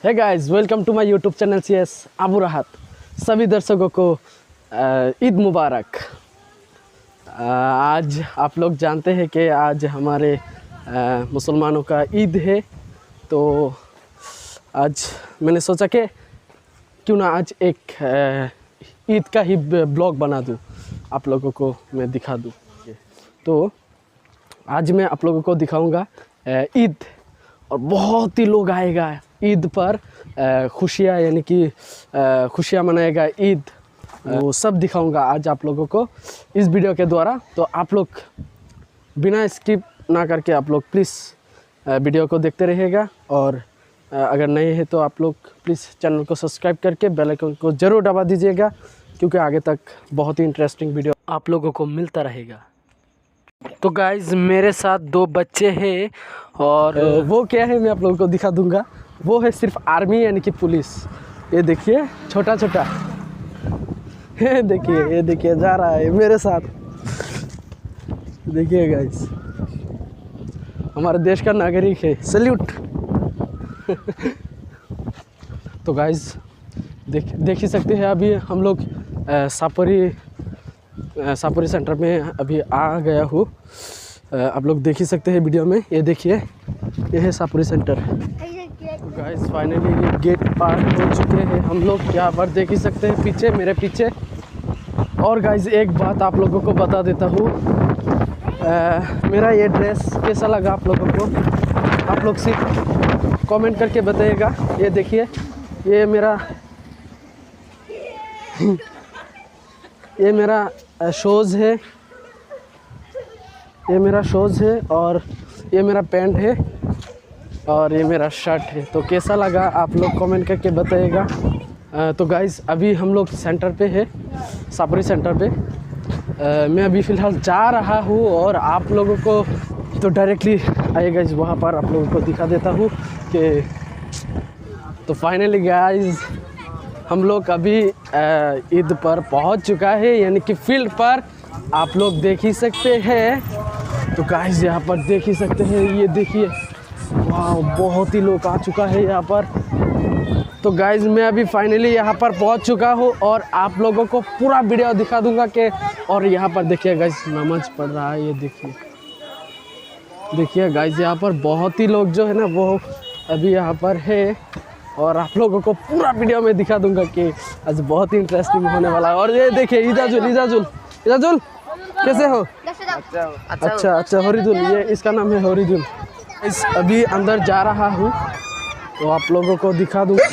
Hey guys, welcome to my YouTube channel CS Abu Rahat. सभी दर्शकों को ईद मुबारक। आज आप लोग जानते हैं कि आज हमारे मुसलमानों का ईद है, तो आज मैंने सोचा कि क्यों ना आज एक ईद का ही ब्लॉग बना दूं, आप लोगों को मैं दिखा दूं। तो आज मैं आप लोगों को दिखाऊंगा ईद, और बहुत ही लोग आएगा ईद पर, खुशियाँ यानी कि खुशियाँ मनाएगा ईद, वो सब दिखाऊंगा आज आप लोगों को इस वीडियो के द्वारा। तो आप लोग बिना स्किप ना करके आप लोग प्लीज़ वीडियो को देखते रहिएगा, और अगर नए हैं तो आप लोग प्लीज़ चैनल को सब्सक्राइब करके बेल आइकन को ज़रूर दबा दीजिएगा, क्योंकि आगे तक बहुत ही इंटरेस्टिंग वीडियो आप लोगों को मिलता रहेगा। तो गाइज़, मेरे साथ दो बच्चे हैं, और वो क्या है मैं आप लोगों को दिखा दूंगा। वो है सिर्फ आर्मी यानी कि पुलिस। ये देखिए छोटा छोटा, ये देखिए जा रहा है मेरे साथ। देखिए गाइज़, हमारे देश का नागरिक है, सल्यूट। तो गाइज़ देख ही सकते हैं, अभी हम लोग सापुरी सेंटर में अभी आ गया हूँ। आप लोग देख ही सकते हैं वीडियो में। ये देखिए, ये है सापुरी सेंटर। तो गाइस फाइनली ये गेट पार हो चुके हैं हम लोग, यहाँ पर देख ही सकते हैं पीछे, मेरे पीछे। और गाइस एक बात आप लोगों को बता देता हूँ, मेरा ये ड्रेस कैसा लगा आप लोगों को, आप लोग सिर्फ कमेंट करके बताइएगा। ये देखिए, ये मेरा शूज़ है, ये मेरा शूज़ है, और ये मेरा पैंट है, और ये मेरा शर्ट है। तो कैसा लगा आप लोग कमेंट करके बताइएगा। तो गाइज़ अभी हम लोग सेंटर पे है, सापुरी सेंटर पे। मैं अभी फ़िलहाल जा रहा हूँ, और आप लोगों को तो डायरेक्टली आइएगा वहाँ पर आप लोगों को दिखा देता हूँ कि। तो फाइनली गाइज़ हम लोग अभी ईद पर पहुंच चुका है, यानी कि फील्ड पर आप लोग देख ही सकते हैं। तो गाइस यहाँ पर देख ही सकते हैं, ये देखिए, वाह बहुत ही लोग आ चुका है यहाँ पर। तो गाइस मैं अभी फाइनली यहाँ पर पहुंच चुका हूँ, और आप लोगों को पूरा वीडियो दिखा दूंगा कि। और यहाँ पर देखिए गाइस, नमाज पढ़ रहा है, ये देखिए गाइस, यहाँ पर बहुत ही लोग जो है ना वो अभी यहाँ पर है, और आप लोगों को पूरा वीडियो में दिखा दूंगा कि आज बहुत ही इंटरेस्टिंग होने वाला है। और ये देखिए इजाजुल कैसे हो? अच्छा हरिजुल, ये इसका नाम है हरिजुल। इस अभी अंदर जा रहा हूँ, तो आप लोगों को दिखा दूंगा।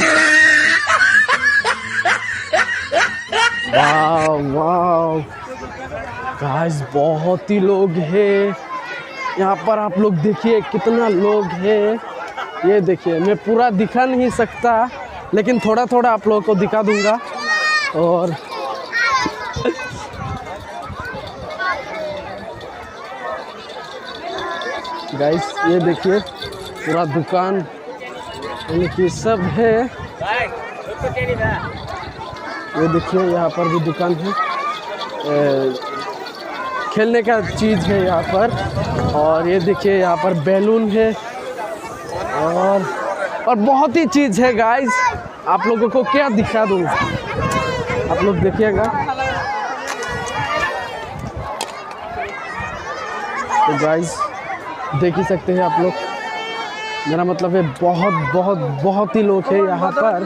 वाह गाइस, बहुत ही लोग हैं यहाँ पर। आप लोग देखिए कितना लोग हैं। ये देखिए, मैं पूरा दिखा नहीं सकता, लेकिन थोड़ा थोड़ा आप लोगों को दिखा दूंगा। और गाइस ये देखिए, पूरा दुकान यानी कि सब है। ये देखिए, यहाँ पर भी दुकान है, खेलने का चीज़ है यहाँ पर। और ये देखिए, यहाँ पर बैलून है, और बहुत ही चीज़ है गाइस। आप लोगों को क्या दिखा दूँ, आप लोग देखिएगा। तो गाइस देख ही सकते हैं आप लोग, मेरा मतलब है बहुत ही लोग हैं यहाँ पर।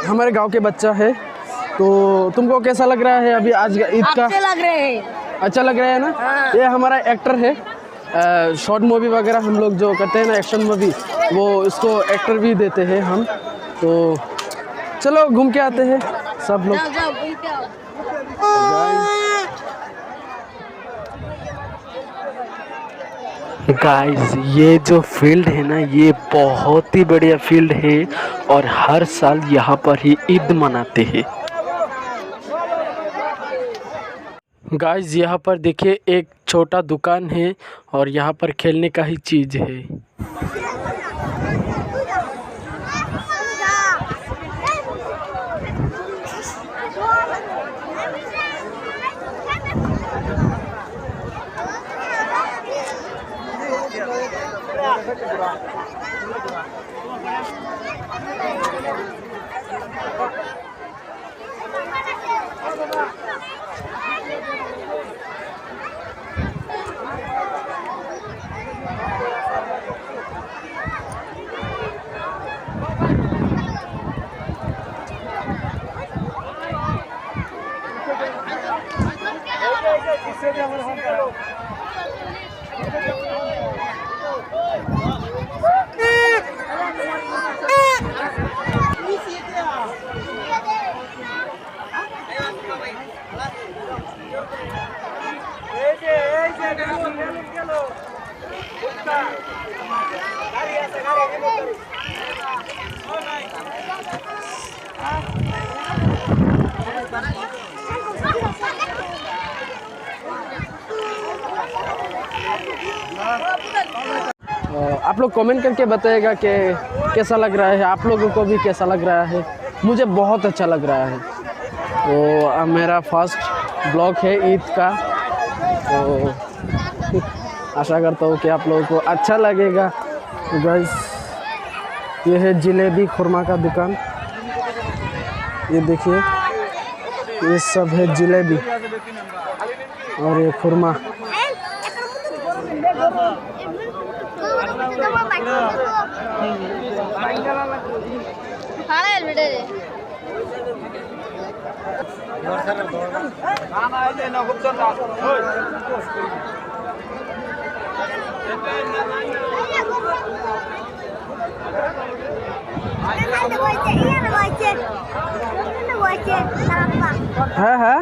हमारे गांव के बच्चा है। तो तुमको कैसा लग रहा है अभी आज ईद का? अच्छा लग रहा है ना? हाँ। ये हमारा एक्टर है, शॉर्ट मूवी वगैरह हम लोग जो करते हैं ना, एक्शन मूवी, वो इसको एक्टर भी देते हैं हम। तो चलो घूम के आते हैं सब लोग। गाइस ये जो फील्ड है ना, ये बहुत ही बढ़िया फील्ड है, और हर साल यहाँ पर ही ईद मनाते हैं। गाइस यहाँ पर देखिए, एक छोटा दुकान है, और यहाँ पर खेलने का ही चीज़ है। आप लोग कमेंट करके बताइएगा कि कैसा लग रहा है, आप लोगों को भी कैसा लग रहा है। मुझे बहुत अच्छा लग रहा है। तो मेरा फर्स्ट ब्लॉग है ईद का, तो आशा करता हूँ कि आप लोगों को अच्छा लगेगा। तो गाइस, ये है जलेबी खुरमा का दुकान, ये देखिए, ये सब है जलेबी और ये खुरमा। हाँ हाँ,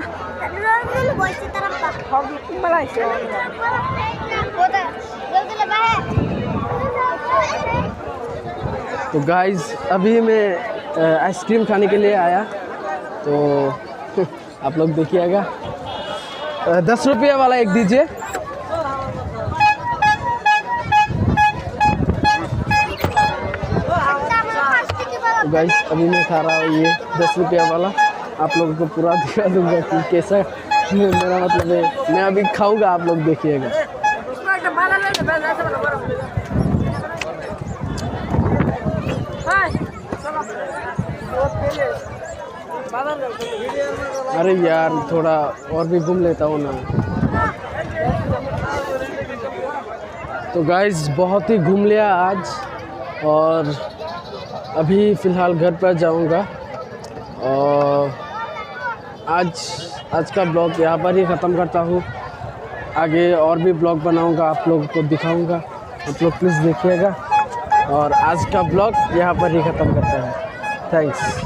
तो गाइस अभी मैं आइसक्रीम खाने के लिए आया, तो आप लोग देखिएगा। 10 रुपये वाला एक दीजिए। तो गाइस अभी मैं खा रहा हूँ ये 10 रुपये वाला। आप लोगों को पूरा दिखा दूंगा कि कैसा मेरा मतलब है। मैं अभी खाऊंगा, आप लोग देखिएगा। अरे यार, थोड़ा और भी घूम लेता हूँ ना। तो गाइस बहुत ही घूम लिया आज, और अभी फ़िलहाल घर पर जाऊँगा। और आज का ब्लॉग यहाँ पर ही ख़त्म करता हूँ। आगे और भी ब्लॉग बनाऊँगा, आप लोगों को दिखाऊँगा। आप लोग प्लीज़ देखिएगा। और आज का ब्लॉग यहाँ पर ही ख़त्म करता है। थैंक्स।